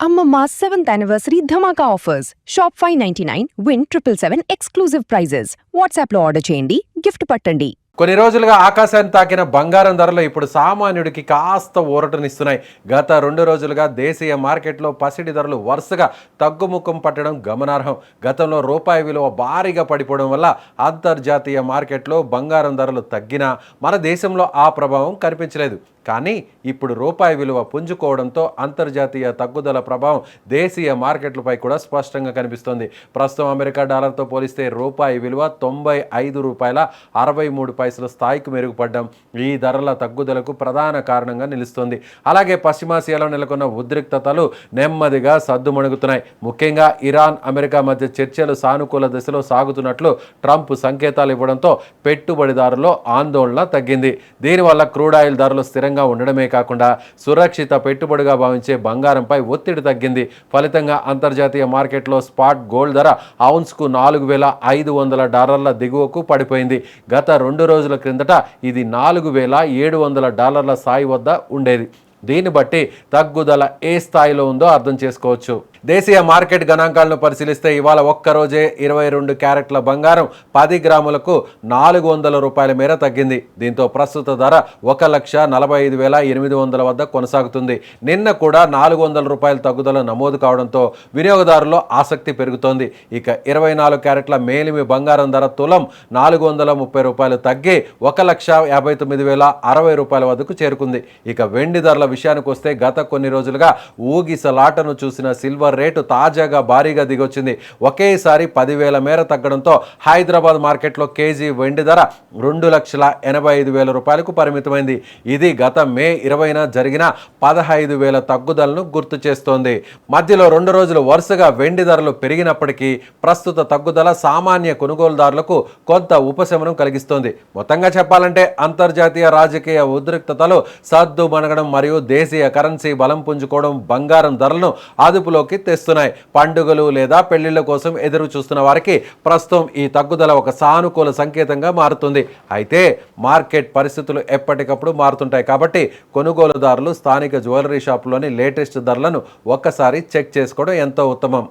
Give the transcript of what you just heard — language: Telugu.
Amma 7th anniversary Dhamaka offers. Shop 599, win 777 exclusive prizes. WhatsApp లో ఆర్డర్ చేయండి, గిఫ్ట్ పట్టండి. కొన్ని రోజులుగా ఆకాశాన్ని తాకిన బంగారం ధరలు ఇప్పుడు సామాన్యుడికి కాస్త ఊరటనిస్తున్నాయి. గత 2 రోజులుగా దేశీయ మార్కెట్లో పసిడి ధరలు వరుసగా తగ్గుముఖం పట్టడం గమనార్హం. గతంలో రూపాయి విలువ భారీగా పడిపోవడం వల్ల అంతర్జాతీయ మార్కెట్లో బంగారం ధరలు తగ్గినా మన దేశంలో ఆ ప్రభావం కనిపించలేదు. కానీ ఇప్పుడు రూపాయి విలువ పుంజుకోవడంతో అంతర్జాతీయ తగ్గుదల ప్రభావం దేశీయ మార్కెట్లపై కూడా స్పష్టంగా కనిపిస్తోంది. ప్రస్తుతం అమెరికా డాలర్తో పోలిస్తే రూపాయి విలువ 95 రూపాయల 63 పైసల స్థాయికి మెరుగుపడ్డం ఈ ధరల తగ్గుదలకు ప్రధాన కారణంగా నిలుస్తోంది. అలాగే పశ్చిమాసియాలో నెలకొన్న ఉద్రిక్తతలు నెమ్మదిగా సద్దుమణుగుతున్నాయి. ముఖ్యంగా ఇరాన్ అమెరికా మధ్య చర్చలు సానుకూల దశలో సాగుతున్నట్లు ట్రంప్ సంకేతాలు ఇవ్వడంతో పెట్టుబడిదారుల్లో ఆందోళన తగ్గింది. దీనివల్ల క్రూడ్ ఆయిల్ ధరలు స్థిరంగా ఉండడమే కాకుండా సురక్షిత పెట్టుబడిగా భావించే బంగారంపై ఒత్తిడి తగ్గింది. ఫలితంగా అంతర్జాతీయ మార్కెట్లో స్పాట్ గోల్డ్ ధర ఔన్స్కు $4,500 దిగువకు పడిపోయింది. గత 2 రోజుల క్రిందట ఇది $4,700 స్థాయి వద్ద ఉండేది. దీన్ని బట్టి తగ్గుదల ఏ స్థాయిలో ఉందో అర్థం చేసుకోవచ్చు. దేశీయ మార్కెట్ గణాంకాలను పరిశీలిస్తే ఇవాళ ఒక్కరోజే 22 క్యారెట్ల బంగారం 10 గ్రాములకు $400 మేర తగ్గింది. దీంతో ప్రస్తుత ధర 1,45,800 వద్ద కొనసాగుతుంది. నిన్న కూడా $400 తగ్గుదల నమోదు కావడంతో వినియోగదారుల్లో ఆసక్తి పెరుగుతోంది. ఇక 24 క్యారెట్ల మేలిమి బంగారం ధర తులం $430 తగ్గి 1,59,060 వద్దకు చేరుకుంది. ఇక వెండి ధరల విషయానికి వస్తే గత కొన్ని రోజులుగా ఊగిసలాటను చూసిన సిల్వర్ రేటు తాజాగా భారీగా దిగొచ్చింది. ఒకేసారి 10,000 మేర తగ్గడంతో హైదరాబాద్ మార్కెట్లో కేజీ వెండి ధర $2,85,000 పరిమితమైంది. ఇది గత మే 20న జరిగిన 15,000 తగ్గుదలను గుర్తు చేస్తోంది. మధ్యలో 2 రోజులు వరుసగా వెండి ధరలు పెరిగినప్పటికీ ప్రస్తుత తగ్గుదల సామాన్య కొనుగోలుదారులకు కొంత ఉపశమనం కలిగిస్తోంది. మొత్తంగా చెప్పాలంటే అంతర్జాతీయ రాజకీయ ఉద్రిక్తతలు సద్దుమణగడం మరియు దేశీయ కరెన్సీ బలం పుంజుకోవడం బంగారం ధరలను అదుపులోకి తెస్తున్నాయి. పండుగలు లేదా పెళ్లిళ్ల కోసం ఎదురు చూస్తున్న వారికి ప్రస్తుతం ఈ తగ్గుదల ఒక సానుకూల సంకేతంగా మారుతుంది. అయితే మార్కెట్ పరిస్థితులు ఎప్పటికప్పుడు మారుతుంటాయి కాబట్టి కొనుగోలుదారులు స్థానిక జ్యువెలరీ షాపులోని లేటెస్ట్ ధరలను ఒక్కసారి చెక్ చేసుకోవడం ఎంతో ఉత్తమం.